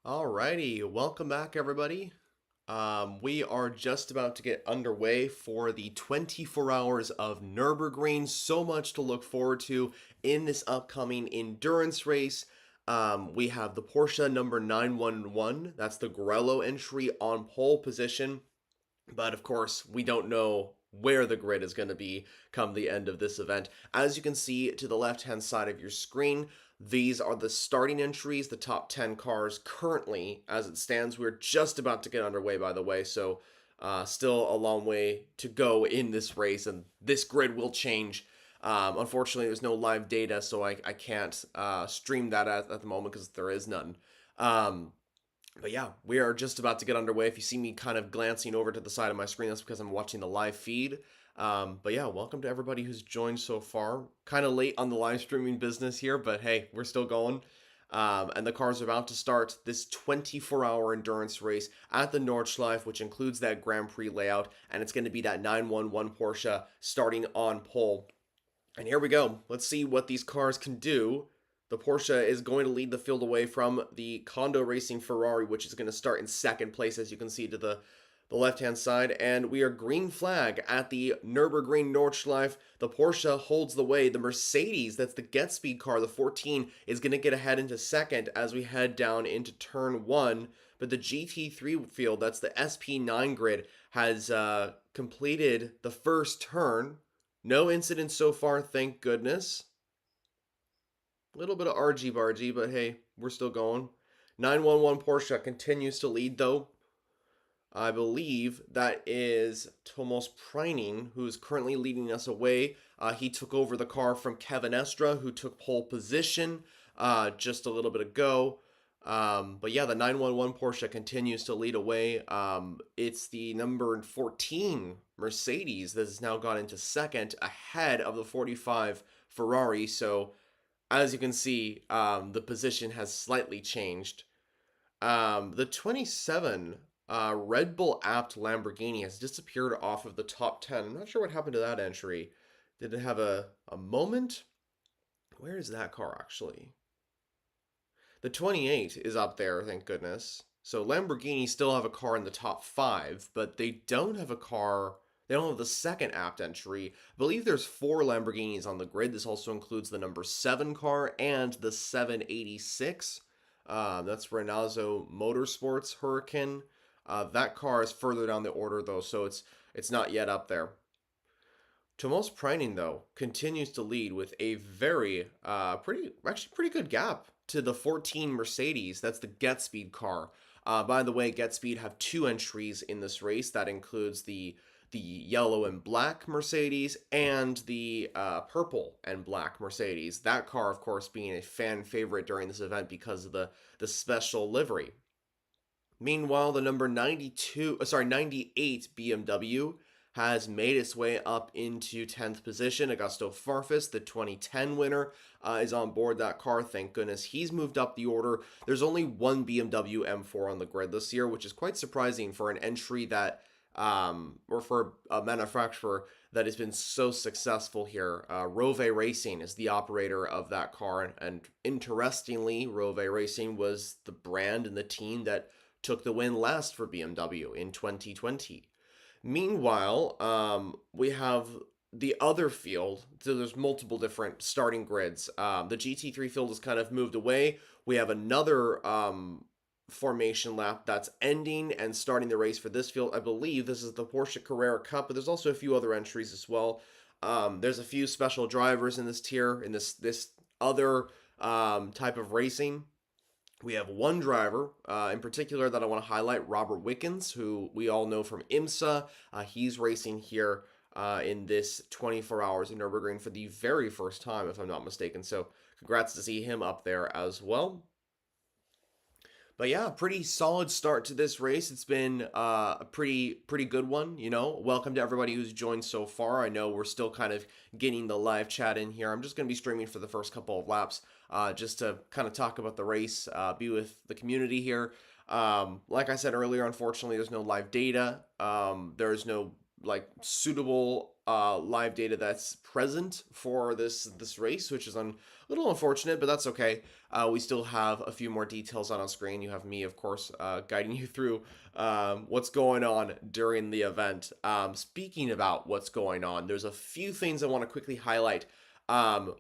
Alrighty, welcome back everybody. We are just about to get underway for the 24 hours of Nürburgring. So much to look forward to in this upcoming endurance race. We have the Porsche number 911. That's the Grello entry on pole position. But of course, we don't know where the grid is going to be come the end of this event. As you can see to the left-hand side of your screen, these are the starting entries, the top 10 cars currently as it stands. We're just about to get underway, by the way, so still a long way to go in this race, and this grid will change. Unfortunately, there's no live data, so I can't stream that at the moment because there is none. But yeah, we are just about to get underway. If you see me kind of glancing over to the side of my screen, that's because I'm watching the live feed. But yeah, welcome to everybody who's joined so far. Kind of late on the live streaming business here, but hey, we're still going. And the cars are about to start this 24-hour endurance race at the Nordschleife, which includes that Grand Prix layout, and it's going to be that 911 Porsche starting on pole. And here we go. Let's see what these cars can do. The Porsche is going to lead the field away from the Kondo Racing Ferrari, which is going to start in second place, as you can see to the left-hand side. And we are green flag at the Nürburgring Nordschleife. The Porsche holds the way. The Mercedes, that's the Get Speed car, the 14, is going to get ahead into second as we head down into turn 1. But the GT3 field, that's the SP9 grid, has completed the first turn. No incidents so far, thank goodness. A little bit of argy-bargy, but hey, we're still going. 911 Porsche continues to lead, though. I believe that is Tomos Preining, who's currently leading us away. He took over the car from Kevin Estra, who took pole position just a little bit ago. But yeah, the 911 Porsche continues to lead away. It's the number 14 Mercedes that has now got into second ahead of the 45 Ferrari. So as you can see, the position has slightly changed. The 27 Red Bull Apt Lamborghini has disappeared off of the top 10. I'm not sure what happened to that entry. Did it have a moment? Where is that car actually? The 28 is up there, thank goodness. So Lamborghini still have a car in the top 5, but they don't have a car. They don't have the second apt entry. I believe there's 4 Lamborghinis on the grid. This also includes the number 7 car and the 786. That's Renazzo Motorsports Hurricane. That car is further down the order though, so it's not yet up there. Tomos Preining, though, continues to lead with a very, pretty good gap to the 14 Mercedes. That's the Get Speed car. By the way, Get Speed have 2 entries in this race. That includes the yellow and black Mercedes and the purple and black Mercedes. That car, of course, being a fan favorite during this event because of the special livery. Meanwhile, the number 98 BMW has made its way up into 10th position. Augusto Farfus, the 2010 winner, is on board that car. Thank goodness he's moved up the order. There's only one BMW M4 on the grid this year, which is quite surprising for an entry that, or for a manufacturer that has been so successful here. Rove Racing is the operator of that car, and interestingly, Rove Racing was the brand and the team that took the win last for BMW in 2020. Meanwhile, we have the other field. So there's multiple different starting grids. The GT3 field has kind of moved away. We have another formation lap that's ending and starting the race for this field. I believe this is the Porsche Carrera Cup, but there's also a few other entries as well. There's a few special drivers in this tier, in this other type of racing. We have one driver in particular that I want to highlight, Robert Wickens, who we all know from IMSA. He's racing here in this 24 hours in Nürburgring for the very first time, if I'm not mistaken. So congrats to see him up there as well. But yeah, pretty solid start to this race. It's been a pretty good one, you know. Welcome to everybody who's joined so far. I know we're still kind of getting the live chat in here. I'm just going to be streaming for the first couple of laps just to kind of talk about the race, be with the community here. Like I said earlier, unfortunately, there's no live data. There's no like suitable live data that's present for this race, which is a little unfortunate, but that's okay. We still have a few more details on screen. You have me, of course, guiding you through what's going on during the event. Speaking about what's going on, there's a few things I want to quickly highlight.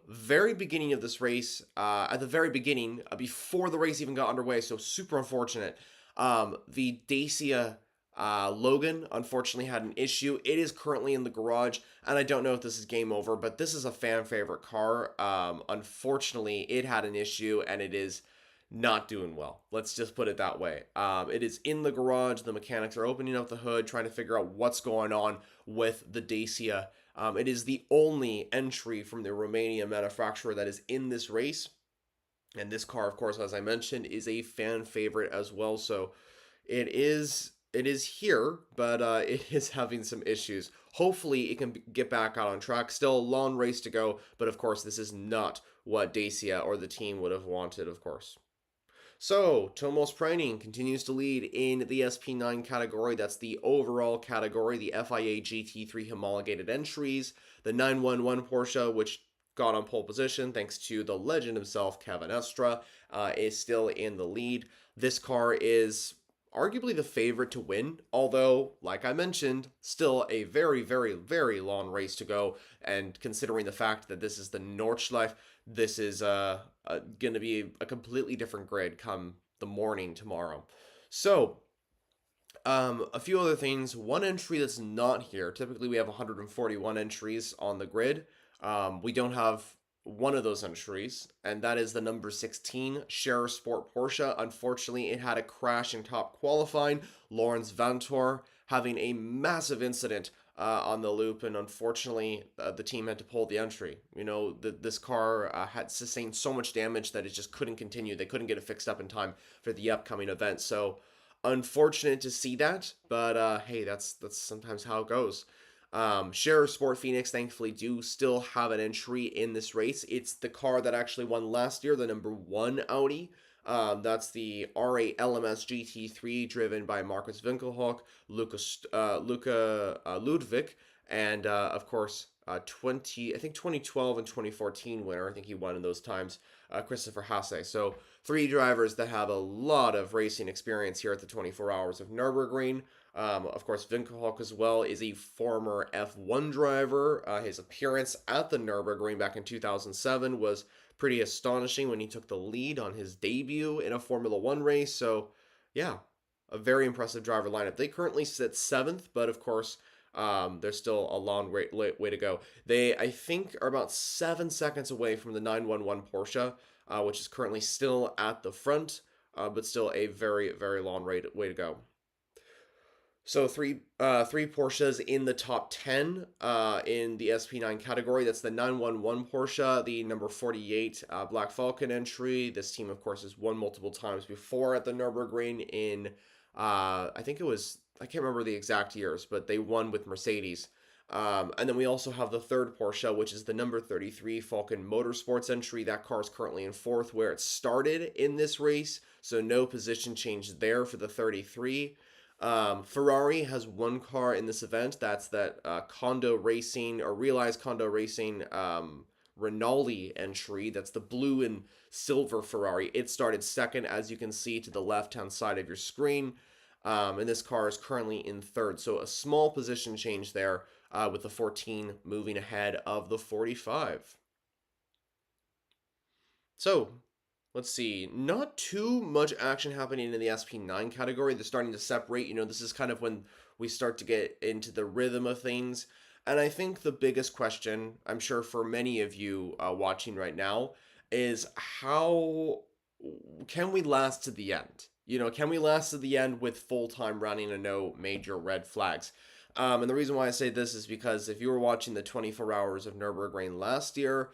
Very beginning of this race, at the very beginning, before the race even got underway, so super unfortunate. The Dacia Logan unfortunately had an issue. It is currently in the garage, and I don't know if this is game over, but this is a fan favorite car. Unfortunately, it had an issue, and it is not doing well. Let's just put it that way. It is in the garage. The mechanics are opening up the hood, trying to figure out what's going on with the Dacia. It is the only entry from the Romania manufacturer that is in this race. And this car, of course, as I mentioned, is a fan favorite as well. So it is here, but it is having some issues. Hopefully, it can get back out on track. Still a long race to go, but of course, this is not what Dacia or the team would have wanted, of course. So, Tomos Preining continues to lead in the SP9 category. That's the overall category, the FIA GT3 homologated entries. The 911 Porsche, which got on pole position thanks to the legend himself, Kevin Estra, is still in the lead. This car is arguably the favorite to win, although, like I mentioned, still a very, very, very long race to go. And considering the fact that this is the Nordschleife, this is going to be a completely different grid come the morning tomorrow. So, a few other things. One entry that's not here. Typically, we have 141 entries on the grid. We don't have one of those entries, and that is the number 16 Scherer Sport Porsche. Unfortunately, it had a crash in top qualifying. Lawrence Vantor having a massive incident on the loop, and unfortunately, the team had to pull the entry. You know, this car had sustained so much damage that it just couldn't continue. They couldn't get it fixed up in time for the upcoming event. So, unfortunate to see that, but hey, that's sometimes how it goes. Scherer Sport Phoenix, thankfully, do still have an entry in this race. It's the car that actually won last year, the number 1 Audi. That's the R8 LMS GT3, driven by Markus Winkelhock, Luca Ludwig, and of course, 2012 and 2014 winner. I think he won in those times, Christopher Hasse. So 3 drivers that have a lot of racing experience here at the 24 Hours of Nürburgring. Of course, Winkelhock as well is a former F1 driver. His appearance at the Nürburgring back in 2007 was pretty astonishing when he took the lead on his debut in a Formula 1 race. So, yeah, a very impressive driver lineup. They currently sit 7th, but of course, there's still a long way to go. They, I think, are about 7 seconds away from the 911 Porsche, which is currently still at the front, but still a very, very long way to go. So three Porsches in the top 10 in the SP9 category. That's the 911 Porsche, the number 48 Black Falcon entry. This team, of course, has won multiple times before at the Nürburgring in, I think it was, I can't remember the exact years, but they won with Mercedes. And then we also have the third Porsche, which is the number 33 Falcon Motorsports entry. That car is currently in 4th, where it started in this race, so no position change there for the 33. Ferrari has one car in this event. That's that Condo Racing, or Realized Condo Racing Rinaldi entry. That's the blue and silver Ferrari. It started 2nd, as you can see to the left-hand side of your screen. And this car is currently in 3rd. So a small position change there with the 14 moving ahead of the 45. So, let's see, not too much action happening in the SP9 category. They're starting to separate. You know, this is kind of when we start to get into the rhythm of things. And I think the biggest question, I'm sure for many of you watching right now, is how can we last to the end? You know, can we last to the end with full-time running and no major red flags? And the reason why I say this is because if you were watching the 24 Hours of Nürburgring last year,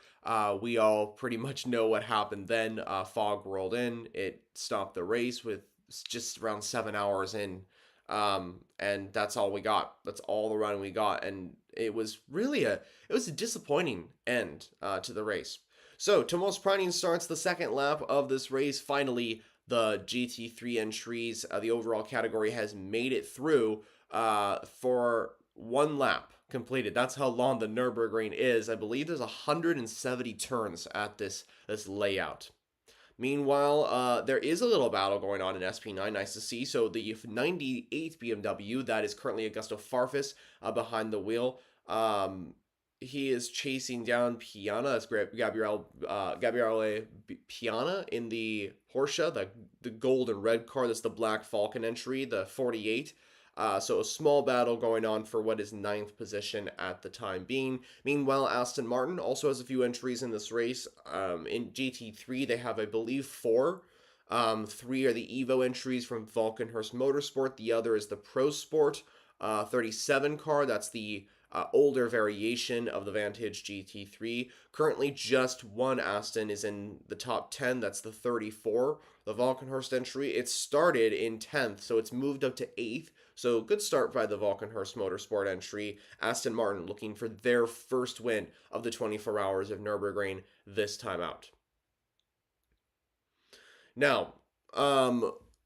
we all pretty much know what happened then. Fog rolled in. It stopped the race with just around 7 hours in. And that's all we got. That's all the run we got. And it was really a disappointing end to the race. So, Tomos Preining starts the 2nd lap of this race. Finally, the GT3 entries, the overall category has made it through for 1 lap, completed. That's how long the Nürburgring is. I believe there's 170 turns at this layout. Meanwhile, there is a little battle going on in SP9. Nice to see. So the 98th BMW, that is currently Augusto Farfus behind the wheel. He is chasing down Piana. That's Gabriele Piana in the Porsche, the gold and red car. That's the Black Falcon entry, the 48. So a small battle going on for what is ninth position at the time being. Meanwhile, Aston Martin also has a few entries in this race. In GT3, they have, I believe, four. Three are the Evo entries from Valkenhurst Motorsport. The other is the Pro Sport 37 car. That's the older variation of the Vantage GT3. Currently, just one Aston is in the top 10. That's the 34, the Valkenhurst entry. It started in 10th, so it's moved up to 8th. So good start by the Valkenhurst Motorsport entry. Aston Martin looking for their first win of the 24 hours of Nürburgring this time out. Now,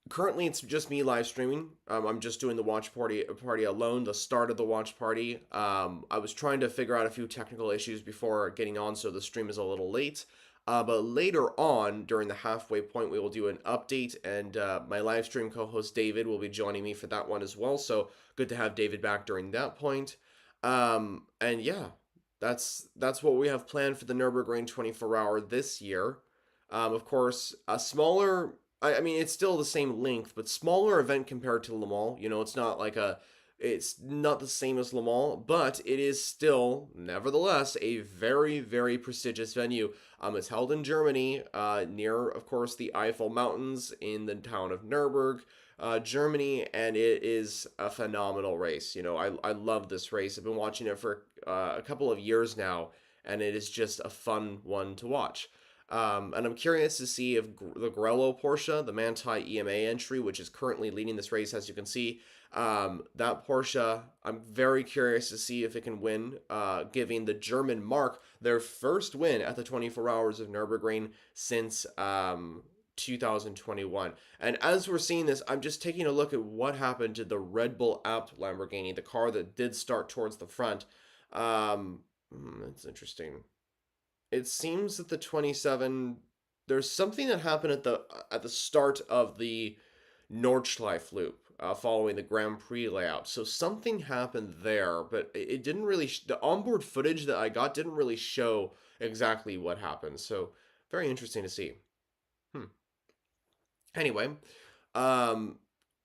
currently it's just me live streaming. I'm just doing the watch party alone, the start of the watch party. I was trying to figure out a few technical issues before getting on, so the stream is a little late. But later on, during the halfway point, we will do an update, and my live stream co-host David will be joining me for that one as well. So good to have David back during that point. And yeah, that's what we have planned for the Nürburgring 24-hour this year. Of course, a smaller. I mean, it's still the same length, but smaller event compared to Le Mans. You know, it's not the same as Le Mans, but it is still, nevertheless, a very, very prestigious venue. It's held in Germany, near, of course, the Eiffel Mountains in the town of Nürburgring, Germany, and it is a phenomenal race. You know, I love this race. I've been watching it for a couple of years now, and it is just a fun one to watch. And I'm curious to see if the Grello Porsche, the Manthey EMA entry, which is currently leading this race, as you can see, that Porsche, I'm very curious to see if it can win, giving the German Mark their first win at the 24 Hours of Nürburgring since 2021. And as we're seeing this, I'm just taking a look at what happened to the Red Bull Apt Lamborghini, the car that did start towards the front. That's interesting. It seems that the 27, there's something that happened at the start of the Nordschleife loop, following the Grand Prix layout. So something happened there, but it didn't really the onboard footage that I got didn't really show exactly what happened. So very interesting to see. Anyway, um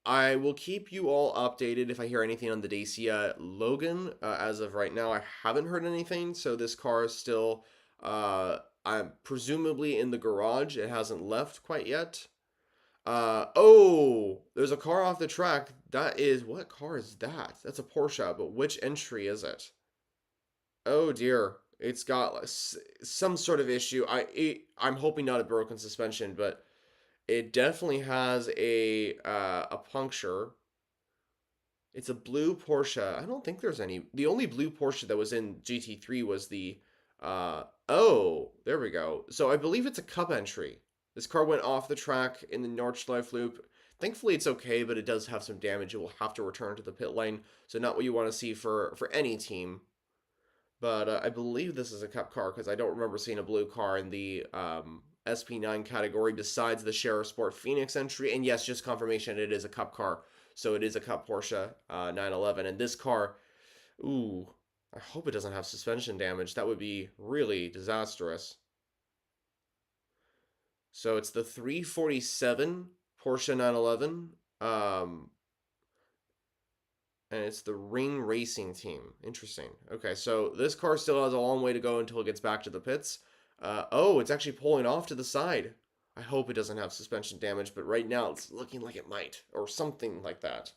I will keep you all updated if I hear anything on the Dacia Logan. As of right now, I haven't heard anything, so this car is still, I'm presumably in the garage. It hasn't left quite yet. Oh, there's a car off the track. What car is that? That's a Porsche, but which entry is it? Oh dear, it's got like, some sort of issue. I'm hoping not a broken suspension, but it definitely has a puncture. It's a blue Porsche. I don't think there's any. The only blue Porsche that was in GT3 was the. Oh, there we go. So I believe it's a cup entry. This car went off the track in the Nordschleife loop. Thankfully, it's okay, but it does have some damage. It will have to return to the pit lane. So not what you want to see for any team. But I believe this is a cup car because I don't remember seeing a blue car in the SP9 category besides the Sheriff Sport Phoenix entry. And yes, just confirmation, it is a cup car. So it is a cup Porsche 911. And this car, ooh, I hope it doesn't have suspension damage. That would be really disastrous. So it's the 347 Porsche 911. And it's the Ring Racing Team. Interesting. Okay, so this car still has a long way to go until it gets back to the pits. Oh, it's actually pulling off to the side. I hope it doesn't have suspension damage, but right now it's looking like it might, or something like that.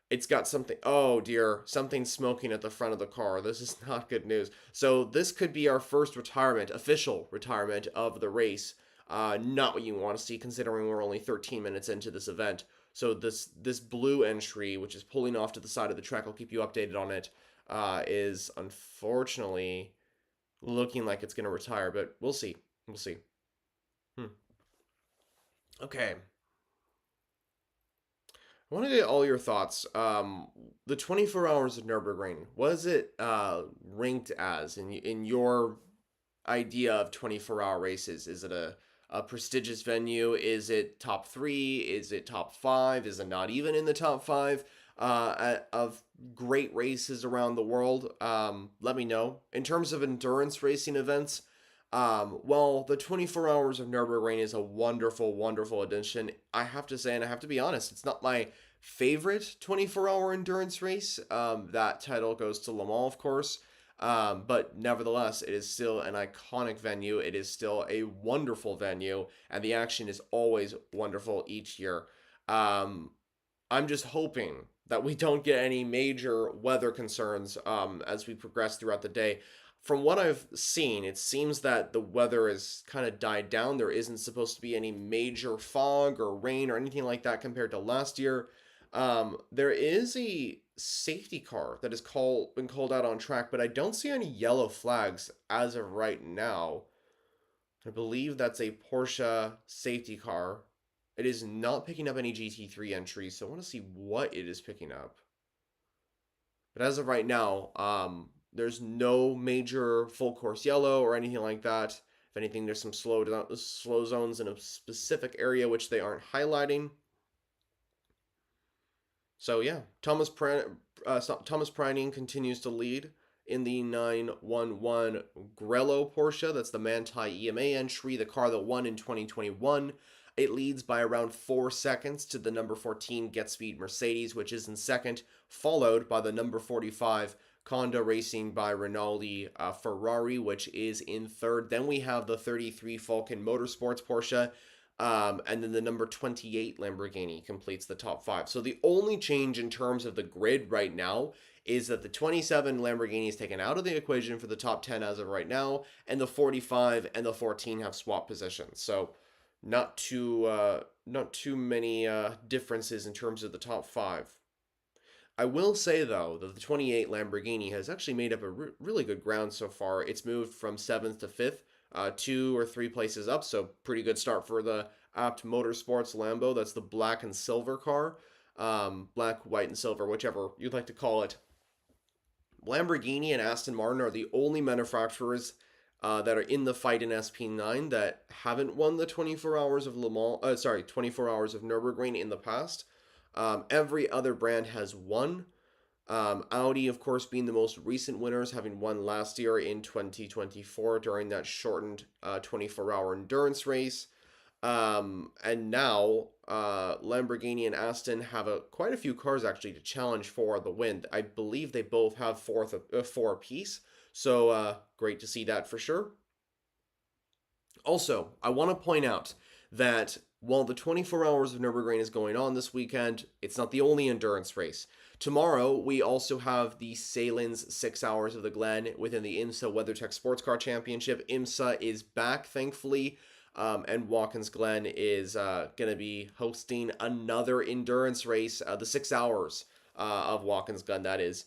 It's got something. Oh dear, something smoking at the front of the car. This is not good news. So this could be our first retirement, official retirement of the race. Not what you want to see, considering we're only 13 minutes into this event. So this blue entry, which is pulling off to the side of the track, I'll keep you updated on it, is unfortunately looking like it's going to retire, but we'll see. We'll see. Okay. I want to get all your thoughts. The 24 hours of Nürburgring, what is it ranked as in your idea of 24-hour races? Is it a prestigious venue? Is it top three? Is it top five? Is it not even in the top five of great races around the world? Let me know. In terms of endurance racing events, well, the 24 hours of Nürburgring is a wonderful, wonderful addition. I have to say, and I have to be honest, it's not my favorite 24-hour endurance race. That title goes to Le Mans, of course. But nevertheless, it is still an iconic venue. It is still a wonderful venue, and the action is always wonderful each year. Um, I'm just hoping that we don't get any major weather concerns as we progress throughout the day. From what I've seen, it seems that the weather has kind of died down. There isn't supposed to be any major fog or rain or anything like that compared to last year. There is a safety car that has been called out on track, but I don't see any yellow flags as of right now. I believe that's a Porsche safety car. It is not picking up any GT3 entries, so I want to see what it is picking up. But as of right now, there's no major full course yellow or anything like that. If anything, there's some slow zones in a specific area which they aren't highlighting. So yeah, Thomas Preining continues to lead in the 911 Grello Porsche. That's the Manthey EMA entry, the car that won in 2021. It leads by around 4 seconds to the number 14 Get Speed Mercedes, which is in second, followed by the number 45 Conda Racing by Rinaldi Ferrari, which is in third. Then we have the 33 Falcon Motorsports Porsche, and then the number 28 Lamborghini completes the top five. So the only change in terms of the grid right now is that the 27 Lamborghini is taken out of the equation for the top 10 as of right now, and the 45 and the 14 have swapped positions. So not too many differences in terms of the top five. I will say though that the 28 Lamborghini has actually made up a really good ground so far. It's moved from seventh to fifth, 2 or 3 places up, so pretty good start for the Apt Motorsports Lambo. That's the black and silver car, black, white, and silver, whichever you'd like to call it. Lamborghini and Aston Martin are the only manufacturers that are in the fight in SP9 that haven't won the 24 hours of 24 hours of Nürburgring in the past. Every other brand has won. Audi, of course, being the most recent winners, having won last year in 2024 during that shortened 24-hour endurance race. And now Lamborghini and Aston have quite a few cars actually to challenge for the win. I believe they both have four apiece. So great to see that for sure. Also, I want to point out that while the 24 hours of Nürburgring is going on this weekend, it's not the only endurance race. Tomorrow, we also have the Salen's 6 Hours of the Glen within the IMSA WeatherTech Sports Car Championship. IMSA is back, thankfully, and Watkins Glen is going to be hosting another endurance race, the 6 Hours of Watkins Glen, that is.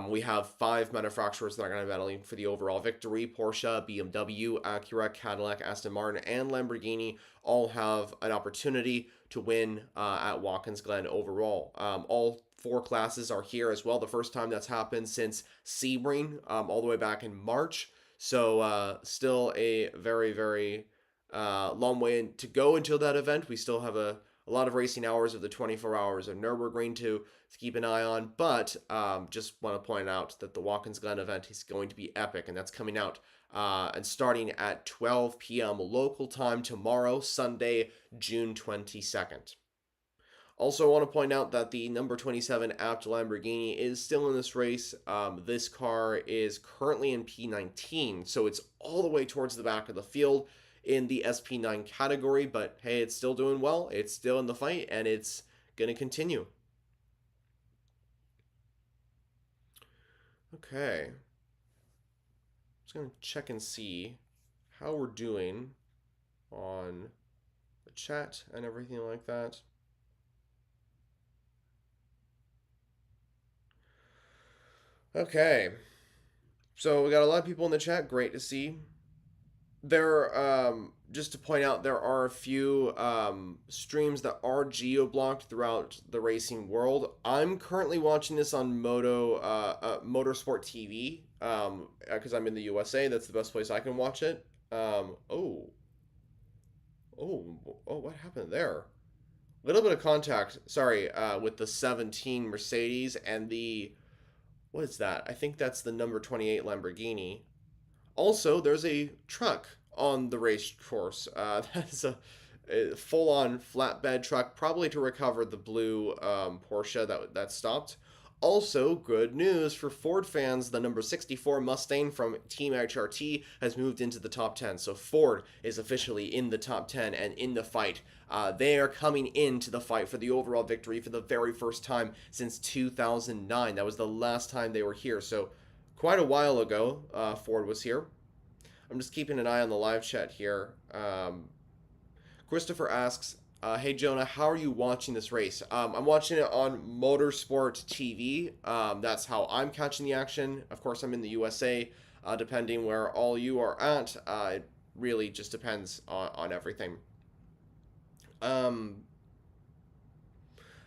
We have 5 manufacturers that are going to be battling for the overall victory. Porsche, BMW, Acura, Cadillac, Aston Martin, and Lamborghini all have an opportunity to win at Watkins Glen overall. All 4 classes are here as well. The first time that's happened since Sebring, all the way back in March. So still a very, very long way to go until that event. We still have a lot of racing hours of the 24 hours of Nürburgring to keep an eye on, but just want to point out that the Watkins Glen event is going to be epic, and that's coming out and starting at 12 p.m. local time tomorrow, Sunday, June 22nd. Also, I want to point out that the number 27 Apt Lamborghini is still in this race. This car is currently in P19, so it's all the way towards the back of the field in the SP9 category, but hey, it's still doing well. It's still in the fight, and it's going to continue. Okay. Just going to check and see how we're doing on the chat and everything like that. Okay. So we got a lot of people in the chat. Great to see. Just to point out, there are a few streams that are geo-blocked throughout the racing world. I'm currently watching this on Motorsport TV, because I'm in the USA. That's the best place I can watch it. Um, oh, oh, what happened there? A little bit of contact, sorry, with the 17 Mercedes and the, what is that? I think that's the number 28 Lamborghini. Also, there's a truck on the race course. That is a full-on flatbed truck, probably to recover the blue Porsche that stopped. Also, good news for Ford fans: the number 64 Mustang from Team HRT has moved into the top 10. So Ford is officially in the top 10 and in the fight. They are coming into the fight for the overall victory for the very first time since 2009. That was the last time they were here. So quite a while ago, Ford was here. I'm just keeping an eye on the live chat here. Christopher asks, "Hey Jonah, how are you watching this race?" I'm watching it on Motorsport TV. That's how I'm catching the action. Of course, I'm in the USA. Depending where all you are at, it really just depends on everything. Um,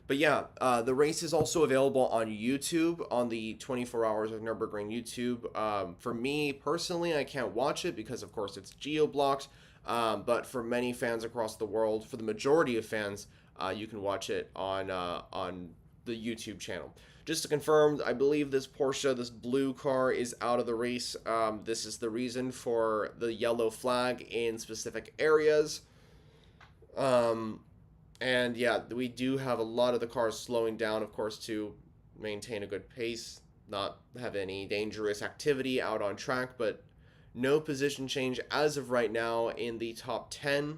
but yeah, the race is also available on YouTube on the 24 Hours of Nürburgring YouTube. For me personally, I can't watch it because, of course, it's geo blocked. But for many fans across the world, for the majority of fans, you can watch it on the YouTube channel. Just to confirm, I believe this Porsche, this blue car, is out of the race. This is the reason for the yellow flag in specific areas. Um, and yeah, we do have a lot of the cars slowing down, of course, to maintain a good pace, not have any dangerous activity out on track, but no position change as of right now in the top 10.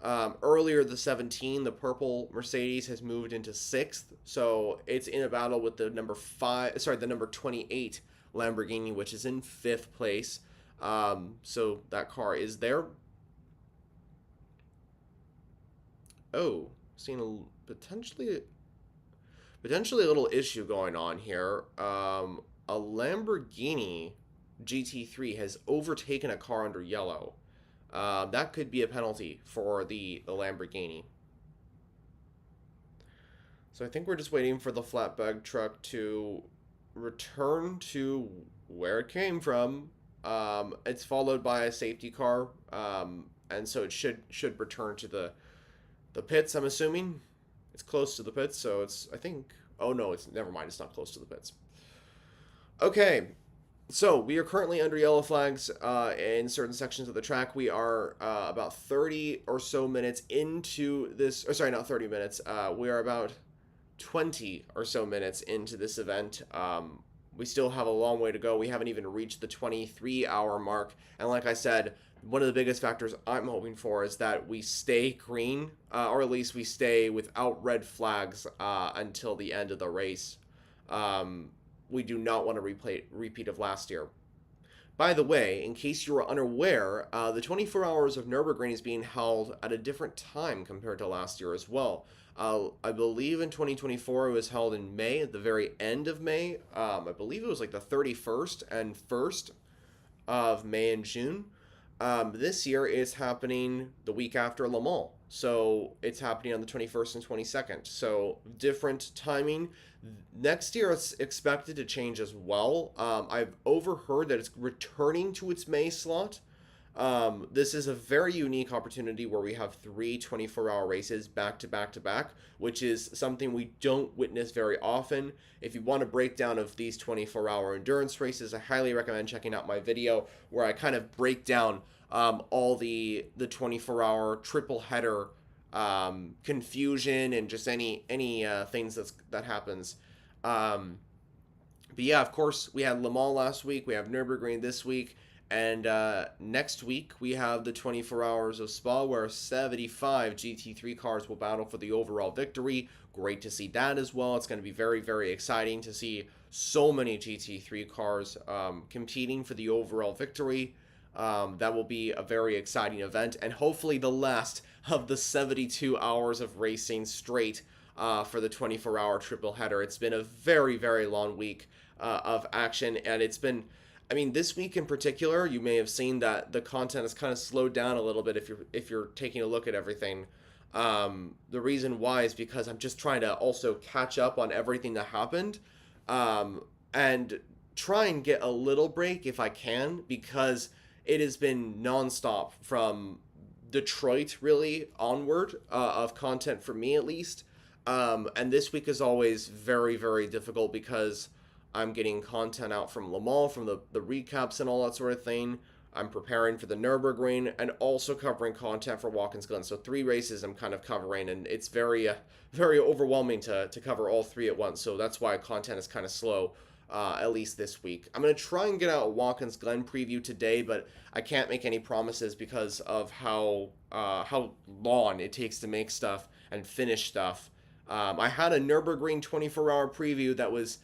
Earlier, the 17, the purple Mercedes, has moved into 6th, so it's in a battle with the the number 28 Lamborghini, which is in 5th place. So that car is there. Oh, seeing potentially a little issue going on here. A Lamborghini GT3 has overtaken a car under yellow. That could be a penalty for the Lamborghini. So I think we're just waiting for the flatbed truck to return to where it came from. It's followed by a safety car, and so it should return to the pits. I'm assuming it's close to the pits, so it's, I think. Oh no, it's, never mind. It's not close to the pits. Okay, so we are currently under yellow flags in certain sections of the track. We are about 30 or so minutes into this. Or sorry, not 30 minutes. We are about 20 or so minutes into this event. We still have a long way to go. We haven't even reached the 23-hour mark. And like I said, one of the biggest factors I'm hoping for is that we stay green, or at least we stay without red flags until the end of the race. We do not want a repeat of last year. By the way, in case you were unaware, the 24 Hours of Nürburgring is being held at a different time compared to last year as well. I believe in 2024 it was held in May, at the very end of May. I believe it was like the 31st and 1st of May and June. This year is happening the week after Le Mans. So it's happening on the 21st and 22nd. So different timing. Next year it's expected to change as well. I've overheard that it's returning to its May slot. This is a very unique opportunity where we have 3 24-hour races back to back to back, which is something we don't witness very often. If you want a breakdown of these 24-hour endurance races, I highly recommend checking out my video where I kind of break down all the 24-hour triple header confusion and just any things that happens. But yeah, of course, we had Le Mans last week. We have Nürburgring this week. And next week, we have the 24 Hours of Spa, where 75 GT3 cars will battle for the overall victory. Great to see that as well. It's going to be very, very exciting to see so many GT3 cars competing for the overall victory. That will be a very exciting event, and hopefully the last of the 72 hours of racing straight for the 24-hour triple header. It's been a very, very long week of action, and it's been I mean, this week in particular, you may have seen that the content has kind of slowed down a little bit if you're taking a look at everything. The reason why is because I'm just trying to also catch up on everything that happened, and try and get a little break if I can, because it has been nonstop from Detroit really onward, of content for me at least. And this week is always very, very difficult because I'm getting content out from Le Mans, from the recaps and all that sort of thing. I'm preparing for the Nürburgring and also covering content for Watkins Glen. So 3 races I'm kind of covering, and it's very, very overwhelming to cover all 3 at once. So that's why content is kind of slow, at least this week. I'm going to try and get out a Watkins Glen preview today, but I can't make any promises because of how long it takes to make stuff and finish stuff. I had a Nürburgring 24-hour preview that was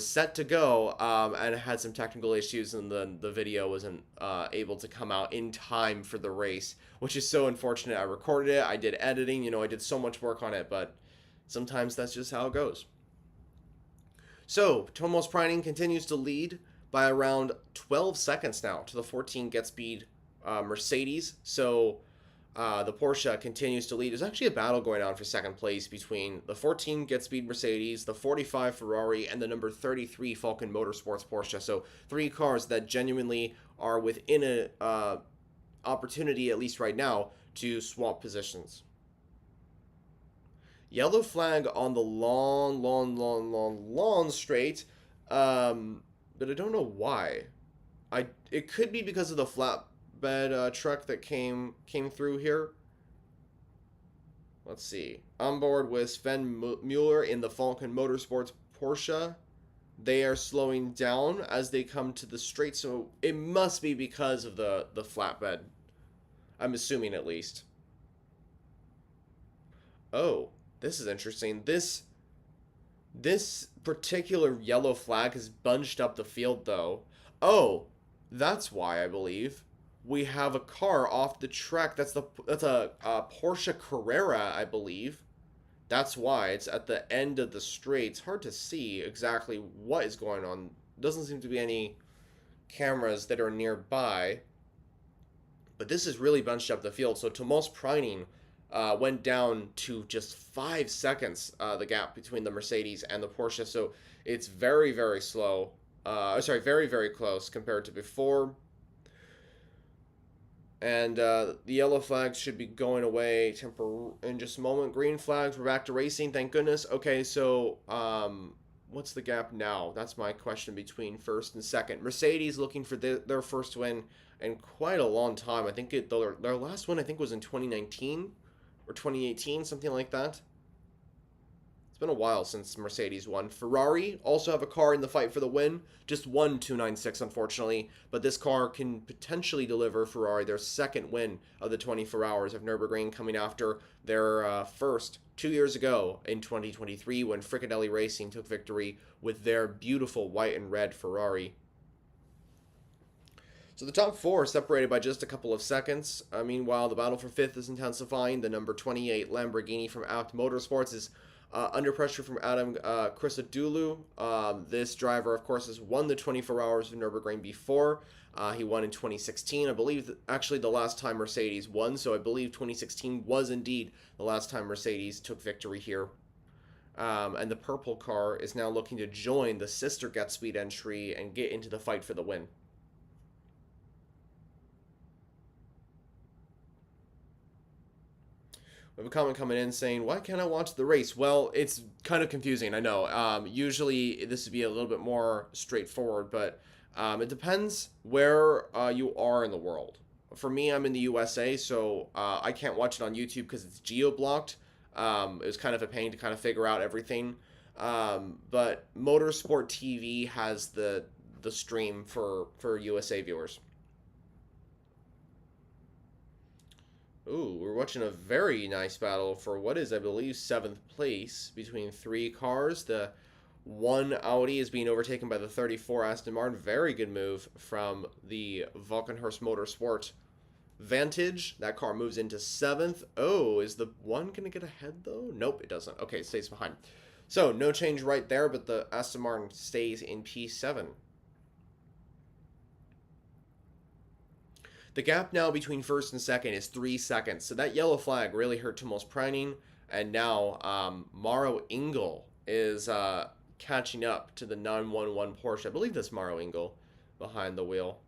set to go, and it had some technical issues, and the video wasn't able to come out in time for the race, which is so unfortunate. I recorded it, I did editing, I did so much work on it, but sometimes that's just how it goes. So, Tomos Preining continues to lead by around 12 seconds now to the 14 Get Speed Mercedes. So, the Porsche continues to lead. There's actually a battle going on for second place between the 14 Get Speed Mercedes, the 45 Ferrari, and the number 33 Falcon Motorsports Porsche. So 3 cars that genuinely are within a opportunity, at least right now, to swap positions. Yellow flag on the long straight, but I don't know why. It could be because of the flatbed truck that came through here. Let's see. On board with Sven Mueller in the Falcon Motorsports Porsche. They are slowing down as they come to the straight, so it must be because of the flatbed. I'm assuming, at least. Oh, this is interesting. This particular yellow flag has bunched up the field, though. Oh, that's why, I believe. We have a car off the track. That's a Porsche Carrera, I believe. That's why it's at the end of the straight. It's hard to see exactly what is going on. Doesn't seem to be any cameras that are nearby. But this has really bunched up the field. So Tomos Preining went down to just 5 seconds, the gap between the Mercedes and the Porsche. So it's very, very slow. Very, very close compared to before. And the yellow flags should be going away in just a moment. Green flags, we're back to racing, thank goodness. Okay, so what's the gap now? That's my question between first and second. Mercedes looking for their first win in quite a long time. I think their last win, I think, was in 2019 or 2018, something like that. It's been a while since Mercedes won. Ferrari also have a car in the fight for the win. Just won 296, unfortunately. But this car can potentially deliver Ferrari their second win of the 24 hours of Nürburgring, coming after their first 2 years ago in 2023 when Fricadelli Racing took victory with their beautiful white and red Ferrari. So the top 4 are separated by just a couple of seconds. Meanwhile, the battle for 5th is intensifying. The number 28 Lamborghini from Apt Motorsports is under pressure from Adam Christodoulou. This driver, of course, has won the 24 hours of Nürburgring before. He won in 2016. I believe actually the last time Mercedes won, so I believe 2016 was indeed the last time Mercedes took victory here. And the purple car is now looking to join the sister Get Speed entry and get into the fight for the win. We have a comment coming in saying, why can't I watch the race? Well, it's kind of confusing, I know. Usually this would be a little bit more straightforward, but it depends where you are in the world. For me, I'm in the USA, so I can't watch it on YouTube because it's geo-blocked. It was kind of a pain to kind of figure out everything. But Motorsport TV has the stream for USA viewers. Ooh, we're watching a very nice battle for what is, I believe, 7th place between 3 cars. The 1 Audi is being overtaken by the 34 Aston Martin. Very good move from the Valkenhurst Motorsport Vantage. That car moves into 7th. Oh, is the 1 going to get ahead, though? Nope, it doesn't. Okay, it stays behind. So, no change right there, but the Aston Martin stays in P7. The gap now between first and second is 3 seconds. So that yellow flag really hurt Thomas Preining. And now Maro Engel is catching up to the 911 Porsche. I believe that's Maro Engel behind the wheel.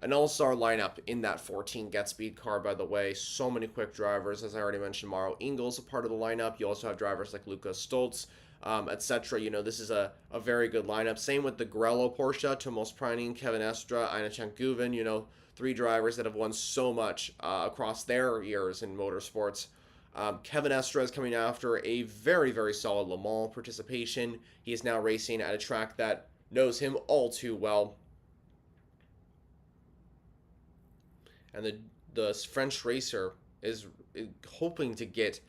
An all-star lineup in that 14 Get Speed car, by the way. So many quick drivers. As I already mentioned, Maro Engel's a part of the lineup. You also have drivers like Lucas Stoltz, etc. You know, this is a very good lineup. Same with the Grello Porsche, Tomas Preining, Kevin Estra, Aina Guven. You know, three drivers that have won so much across their years in motorsports. Kevin Estra is coming after a very, very solid Le Mans participation. He is now racing at a track that knows him all too well. And the French racer is hoping to get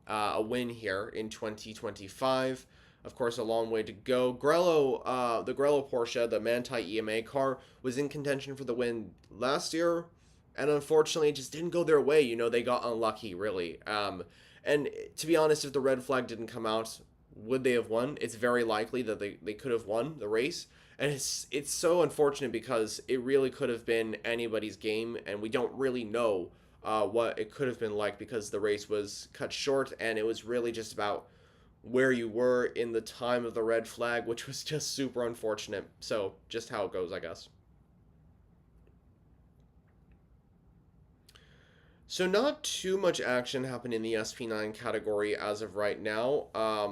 a win here in 2025. Of course, a long way to go. Grello, the Grello Porsche, the Manthey EMA car, was in contention for the win last year, and unfortunately, it just didn't go their way. You know, they got unlucky, really. And to be honest, if the red flag didn't come out, would they have won? It's very likely that they could have won the race. And it's so unfortunate because it really could have been anybody's game, and we don't really know what it could have been like because the race was cut short, and it was really just about where you were in the time of the red flag, which was just super unfortunate. So just how it goes, I guess. So not too much action happened in the SP9 category as of right now.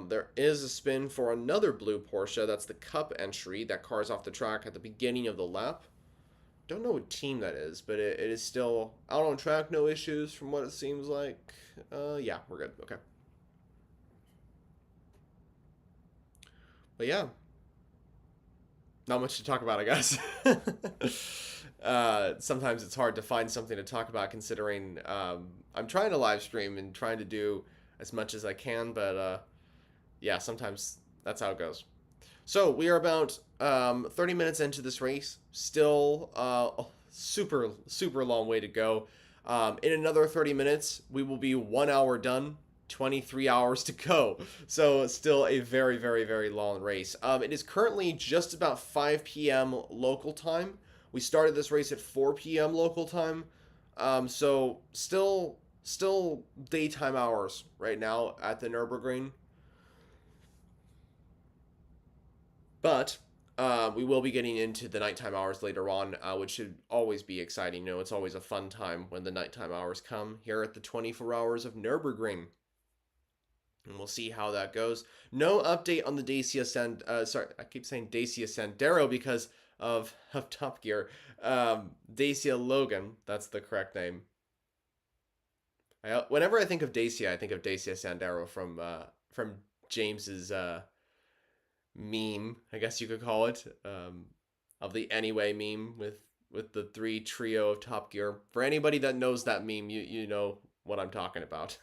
There is a spin for another blue Porsche. That's the Cup entry. That car's off the track at the beginning of the lap. Don't know what team that is, but it is still out on track. No issues from what it seems like. Yeah, we're good. Okay. But yeah, not much to talk about, I guess. Sometimes it's hard to find something to talk about considering I'm trying to live stream and trying to do as much as I can, but yeah, sometimes that's how it goes. So we are about 30 minutes into this race. Still super, super long way to go. In another 30 minutes, we will be 1 hour done. 23 hours to go. So still a very, very, very long race. It is currently just about 5 p.m. local time. We started this race at 4 p.m. local time. So still daytime hours right now at the Nürburgring. But we will be getting into the nighttime hours later on, which should always be exciting. You know, it's always a fun time when the nighttime hours come here at the 24 hours of Nürburgring. And we'll see how that goes. No update on the Dacia sorry, I keep saying Dacia Sandero because of Top Gear. Dacia Logan, that's the correct name. Whenever I think of Dacia, I think of Dacia Sandero from James's meme, I guess you could call it, of the Anyway meme with the three trio of Top Gear. For anybody that knows that meme, you know what I'm talking about.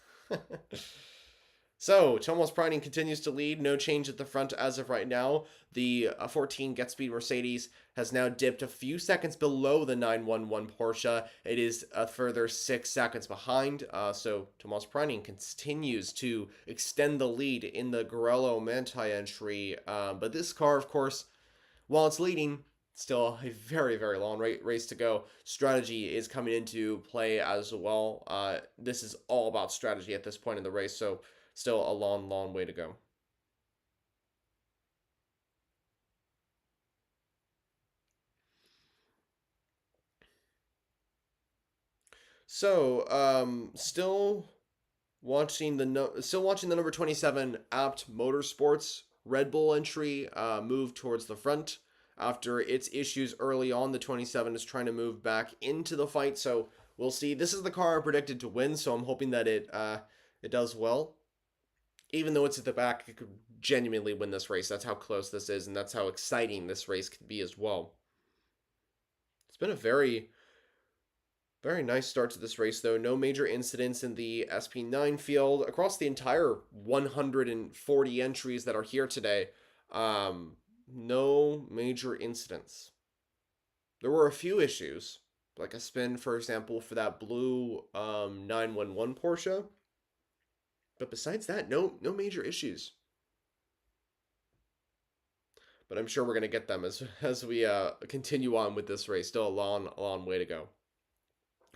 So, Tomas Preining continues to lead. No change at the front as of right now. The 14 Get Speed Mercedes has now dipped a few seconds below the 911 Porsche. It is a further 6 seconds behind. So, Tomas Preining continues to extend the lead in the Grello Manthey entry. But this car, of course, while it's leading, still a very, very long race to go. Strategy is coming into play as well. This is all about strategy at this point in the race. So, still a long, long way to go. So, still watching the number 27 Apt Motorsports Red Bull entry move towards the front after its issues early on. The 27 is trying to move back into the fight, so we'll see. This is the car predicted to win, so I'm hoping that it does well. Even though it's at the back, it could genuinely win this race. That's how close this is, and that's how exciting this race could be as well. It's been a very, very nice start to this race, though. No major incidents in the SP9 field. Across the entire 140 entries that are here today, no major incidents. There were a few issues, like a spin, for example, for that blue 911 Porsche. But besides that, no major issues. but I'm sure we're going to get them as we continue on with this race. Still a long way to go.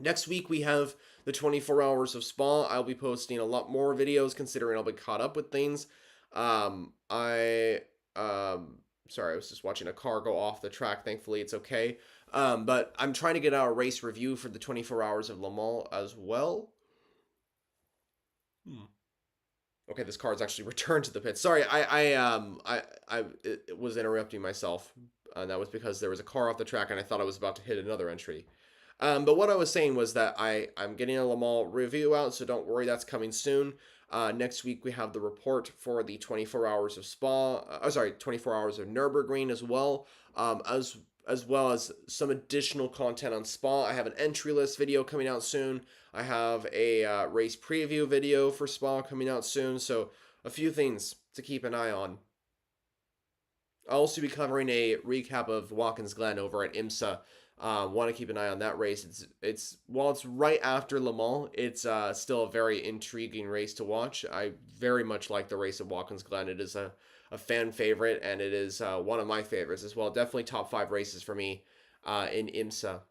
Next week we have the 24 hours of Spa. I'll be posting a lot more videos considering I'll be caught up with things. I sorry, I was just watching a car go off the track. Thankfully, it's okay. But I'm trying to get out a race review for the 24 hours of Le Mans as well. Okay, this car is actually returned to the pit. Sorry, I was interrupting myself, and that was because there was a car off the track, and I thought I was about to hit another entry. But what I was saying was that I'm getting a Le Mans review out, so don't worry, that's coming soon. Next week we have the report for the 24 hours of Spa. 24 hours of Nürburgring as well. As well as some additional content on Spa. I have an entry list video coming out soon. I have a race preview video for Spa coming out soon. So a few things to keep an eye on. I'll also be covering a recap of Watkins Glen over at IMSA. Want to keep an eye on that race. It's while it's right after Le Mans, it's still a very intriguing race to watch. I very much like the race at Watkins Glen. It is a fan favorite, and it is one of my favorites as well. Definitely top 5 races for me in IMSA.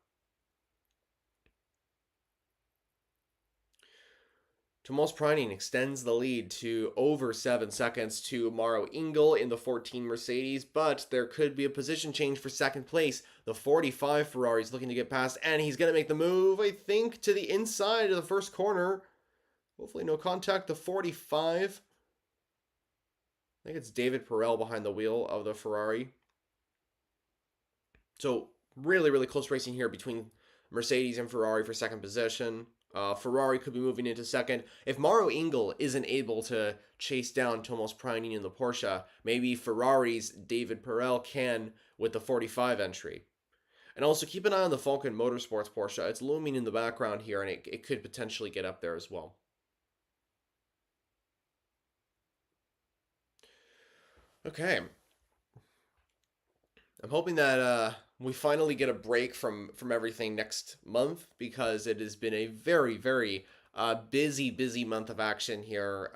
Tomas Preining extends the lead to over 7 seconds to Mauro Engel in the 14 Mercedes, but there could be a position change for second place. The 45 Ferrari is looking to get past, and he's going to make the move, I think, to the inside of the first corner. Hopefully no contact. The 45. I think it's David Perel behind the wheel of the Ferrari. So really, really close racing here between Mercedes and Ferrari for second position. Ferrari could be moving into second. If Mauro Engel isn't able to chase down Tomas Preining in the Porsche, maybe Ferrari's David Perel can with the 45 entry. And also keep an eye on the Falcon Motorsports Porsche. It's looming in the background here, and it could potentially get up there as well. Okay. I'm hoping that we finally get a break from everything next month, because it has been a very, very busy month of action here.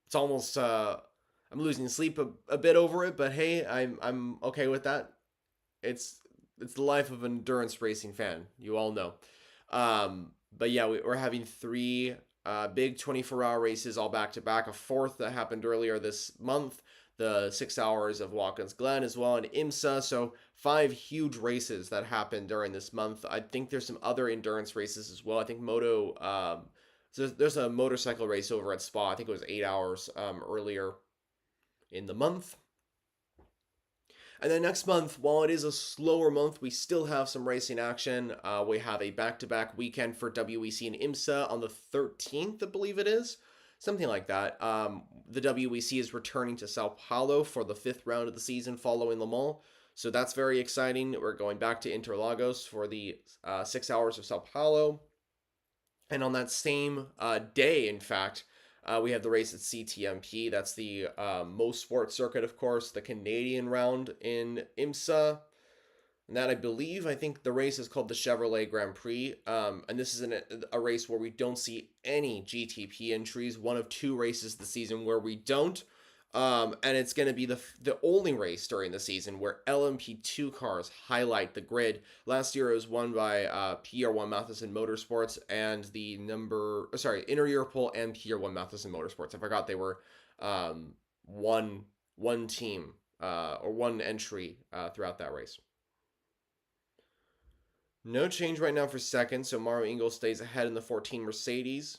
It's almost I'm losing sleep a bit over it, but hey, I'm okay with that. It's the life of an endurance racing fan. You all know. But yeah, we're having 3 big 24-hour races all back to back. A 4th that happened earlier this month. The 6 hours of Watkins Glen as well, and IMSA. So 5 huge races that happened during this month. I think there's some other endurance races as well. I think so there's a motorcycle race over at Spa. I think it was 8 hours earlier in the month. And then next month, while it is a slower month, we still have some racing action. We have a back-to-back weekend for WEC and IMSA on the 13th, I believe it is. Something like that. The WEC is returning to Sao Paulo for the 5th round of the season following Le Mans. So that's very exciting. We're going back to Interlagos for the 6 hours of Sao Paulo. And on that same day, in fact, we have the race at CTMP. That's the Most Sport circuit, of course, the Canadian round in IMSA. And that I think the race is called the Chevrolet Grand Prix. And this is a race where we don't see any GTP entries. One of 2 races this season where we don't. And it's going to be the only race during the season where LMP2 cars highlight the grid. Last year it was won by PR1 Matheson Motorsports and Inter Europol and PR1 Matheson Motorsports. I forgot they were one team or one entry throughout that race. No change right now for second, so Mauro Engel stays ahead in the 14 Mercedes.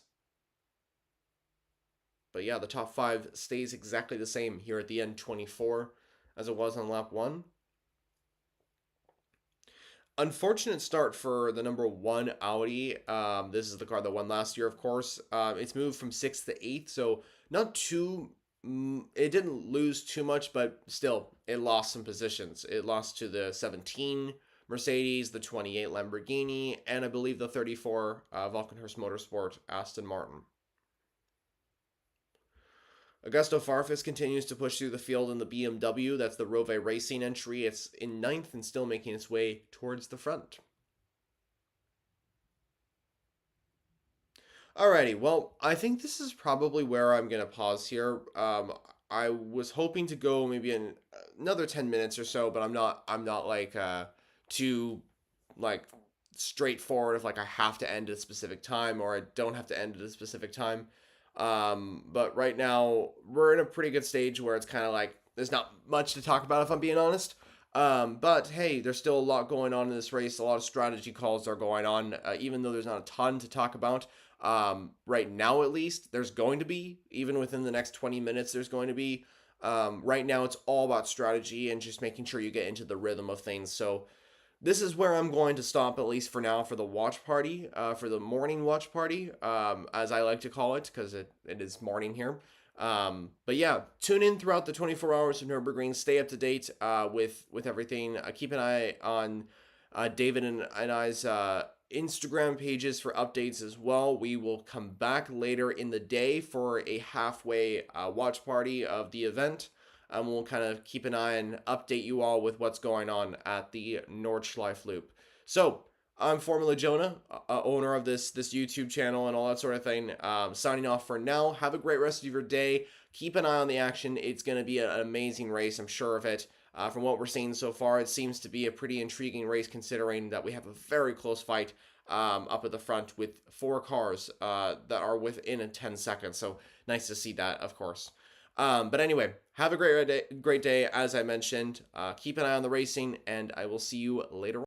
But yeah, the top 5 stays exactly the same here at the end 24 as it was on lap 1. Unfortunate start for the number 1 Audi. This is the car that won last year, of course. It's moved from 6th to 8th, so not too... It didn't lose too much, but still, it lost some positions. It lost to the 17 Mercedes, the 28 Lamborghini, and I believe the 34 Valkenhurst Motorsport Aston Martin. Augusto Farfus continues to push through the field in the BMW. That's the Rove Racing entry. It's in 9th and still making its way towards the front. Alrighty, well, I think this is probably where I'm going to pause here. I was hoping to go maybe in another 10 minutes or so, but I'm not like too like straightforward if like I have to end at a specific time or I don't have to end at a specific time. But right now we're in a pretty good stage where it's kind of like there's not much to talk about if I'm being honest. But hey, there's still a lot going on in this race. A lot of strategy calls are going on, even though there's not a ton to talk about. Right now, at least, there's going to be, even within the next 20 minutes, there's going to be. Right now, it's all about strategy and just making sure you get into the rhythm of things. So, this is where I'm going to stop, at least for now, for the watch party, for the morning watch party, as I like to call it, because it is morning here. But yeah, tune in throughout the 24 hours of Nürburgring. Stay up to date with everything. Keep an eye on David and I's Instagram pages for updates as well. We will come back later in the day for a halfway watch party of the event. We'll kind of keep an eye and update you all with what's going on at the Nordschleife Loop. So, I'm formulajonah, owner of this YouTube channel and all that sort of thing. Signing off for now. Have a great rest of your day. Keep an eye on the action. It's going to be an amazing race, I'm sure of it. From what we're seeing so far, it seems to be a pretty intriguing race considering that we have a very close fight up at the front with 4 cars that are within a 10 seconds. So nice to see that, of course. But anyway, have a great day. As I mentioned. Keep an eye on the racing, and I will see you later on.